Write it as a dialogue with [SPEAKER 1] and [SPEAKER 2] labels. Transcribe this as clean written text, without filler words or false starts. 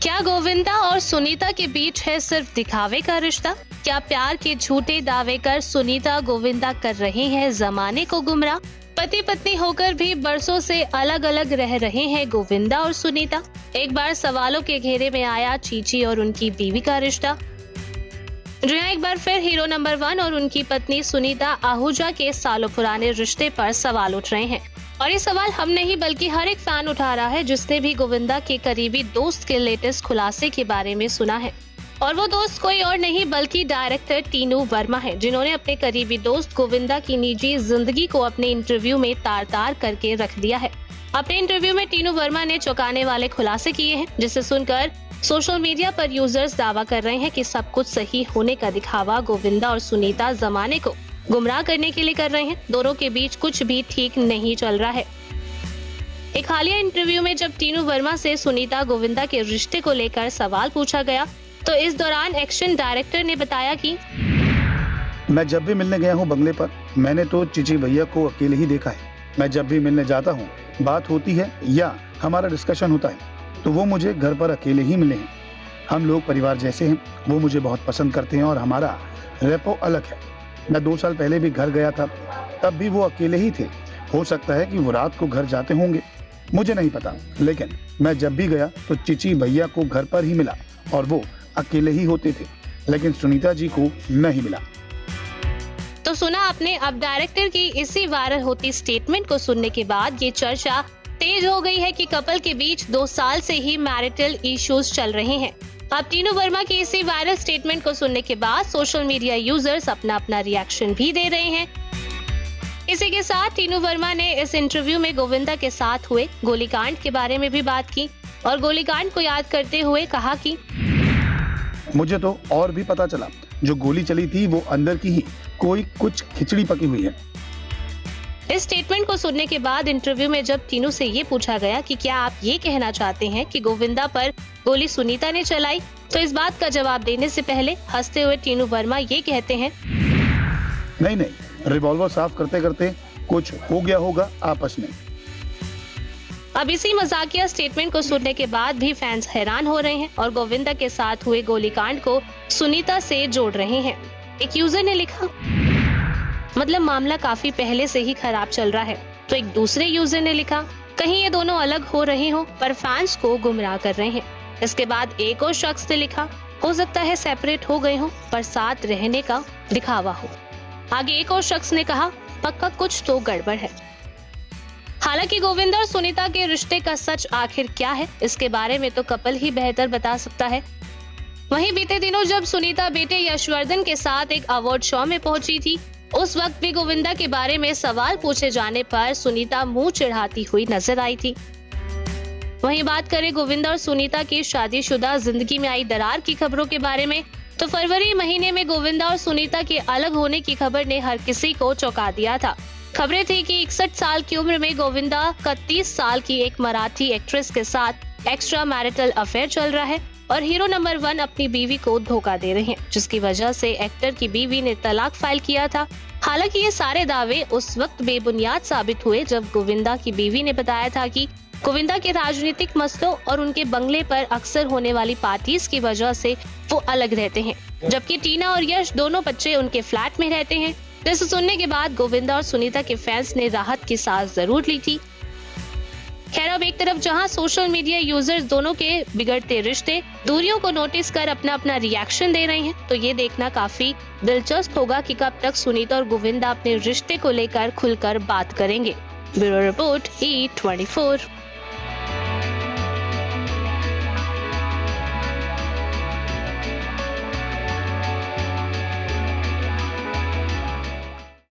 [SPEAKER 1] क्या गोविंदा और सुनीता के बीच है सिर्फ दिखावे का रिश्ता? क्या प्यार के झूठे दावे कर सुनीता गोविंदा कर रहे हैं जमाने को गुमराह? पति पत्नी होकर भी बरसों से अलग अलग रह रहे हैं गोविंदा और सुनीता। एक बार सवालों के घेरे में आया चीची और उनकी बीवी का रिश्ता। जी हाँ, एक बार फिर हीरो नंबर 1 और उनकी पत्नी सुनीता आहूजा के सालों पुराने रिश्ते पर सवाल उठ रहे हैं। और ये सवाल हम नहीं बल्कि हर एक फैन उठा रहा है जिसने भी गोविंदा के करीबी दोस्त के लेटेस्ट खुलासे के बारे में सुना है। और वो दोस्त कोई और नहीं बल्कि डायरेक्टर टीनू वर्मा है, जिन्होंने अपने करीबी दोस्त गोविंदा की निजी जिंदगी को अपने इंटरव्यू में तार-तार करके रख दिया है। अपने इंटरव्यू में टीनू वर्मा ने चौंकाने वाले खुलासे किए हैं, जिसे सुनकर सोशल मीडिया पर यूजर्स दावा कर रहे हैं कि सब कुछ सही होने का दिखावा गोविंदा और सुनीता जमाने को गुमराह करने के लिए कर रहे हैं। दोनों के बीच कुछ भी ठीक नहीं चल रहा है। एक हालिया इंटरव्यू में जब टीनू वर्मा से सुनीता गोविंदा के रिश्ते को लेकर सवाल पूछा गया, तो इस दौरान एक्शन डायरेक्टर ने बताया कि
[SPEAKER 2] मैं जब भी मिलने गया हूँ बंगले पर, मैंने तो चीची भैया को अकेले ही देखा है। मैं जब भी मिलने जाता हूँ, बात होती है या हमारा डिस्कशन होता है, तो वो मुझे घर पर अकेले ही मिले हैं। हम लोग परिवार जैसे हैं। वो मुझे बहुत पसंद करते हैं और हमारा रेपो अलग है। मैं 2 साल पहले भी घर गया था, तब भी वो अकेले ही थे। हो सकता है कि वो रात को घर जाते होंगे, मुझे नहीं पता, लेकिन मैं जब भी गया तो चीची भैया को घर पर ही मिला और वो अकेले ही होते थे, लेकिन सुनीता जी को नहीं मिला।
[SPEAKER 1] तो सुना आपने। अब डायरेक्टर की इसी वायरल होती स्टेटमेंट को सुनने के बाद ये चर्चा तेज हो गई है कि कपल के बीच 2 साल से ही मैरिटल इश्यूज चल रहे हैं। अब टीनू वर्मा की इसी वायरल स्टेटमेंट को सुनने के बाद सोशल मीडिया यूजर्स अपना अपना रिएक्शन भी दे रहे हैं। इसी के साथ टीनू वर्मा ने इस इंटरव्यू में गोविंदा के साथ हुए गोलीकांड के बारे में भी बात की और गोलीकांड को याद करते हुए कहा कि
[SPEAKER 2] मुझे तो और भी पता चला, जो गोली चली थी वो अंदर की ही कोई कुछ खिचड़ी पकी हुई है।
[SPEAKER 1] इस स्टेटमेंट को सुनने के बाद इंटरव्यू में जब टीनू से ये पूछा गया कि क्या आप ये कहना चाहते हैं कि गोविंदा पर गोली सुनीता ने चलाई, तो इस बात का जवाब देने से पहले हंसते हुए टीनू वर्मा ये कहते हैं,
[SPEAKER 2] नहीं, रिवॉल्वर साफ करते करते कुछ हो गया होगा आपस में।
[SPEAKER 1] अब इसी मजाकिया स्टेटमेंट को सुनने के बाद भी फैंस हैरान हो रहे हैं और गोविंदा के साथ हुए गोलीकांड को सुनीता से जोड़ रहे हैं। एक यूजर ने लिखा, मतलब मामला काफी पहले से ही खराब चल रहा है। तो एक दूसरे यूजर ने लिखा, कहीं ये दोनों अलग हो रहे हो पर फैंस को गुमराह कर रहे हैं। इसके बाद एक और शख्स ने लिखा, हो सकता है सेपरेट हो गए हो पर साथ रहने का दिखावा हो। आगे एक और शख्स ने कहा, पक्का कुछ तो गड़बड़ है। हालांकि गोविंदा और सुनीता के रिश्ते का सच आखिर क्या है, इसके बारे में तो कपल ही बेहतर बता सकता है। वहीं बीते दिनों जब सुनीता बेटे यशवर्धन के साथ एक अवार्ड शो में पहुंची थी, उस वक्त भी गोविंदा के बारे में सवाल पूछे जाने पर सुनीता मुंह चिढ़ाती हुई नजर आई थी। वहीं बात करें गोविंदा और सुनीता की शादीशुदा जिंदगी में आई दरार की खबरों के बारे में, तो फरवरी महीने में गोविंदा और सुनीता के अलग होने की खबर ने हर किसी को चौंका दिया था। खबरें थी कि 61 साल की उम्र में गोविंदा का 30 साल की एक मराठी एक्ट्रेस के साथ एक्स्ट्रा मैरिटल अफेयर चल रहा है और हीरो नंबर 1 अपनी बीवी को धोखा दे रहे हैं, जिसकी वजह से एक्टर की बीवी ने तलाक फाइल किया था। हालांकि ये सारे दावे उस वक्त बेबुनियाद साबित हुए जब गोविंदा की बीवी ने बताया था कि गोविंदा के राजनीतिक मसलों और उनके बंगले पर अक्सर होने वाली पार्टीज की वजह से वो अलग रहते हैं, जबकि टीना और यश दोनों बच्चे उनके फ्लैट में रहते हैं। जिसे सुनने के बाद गोविंदा और सुनीता के फैंस ने राहत की सांस जरूर ली थी। खैर, अब एक तरफ जहां सोशल मीडिया यूजर्स दोनों के बिगड़ते रिश्ते, दूरियों को नोटिस कर अपना अपना रिएक्शन दे रहे हैं, तो ये देखना काफी दिलचस्प होगा कि कब तक सुनीता और गोविंदा अपने रिश्ते को लेकर खुलकर बात करेंगे। Bureau report E24।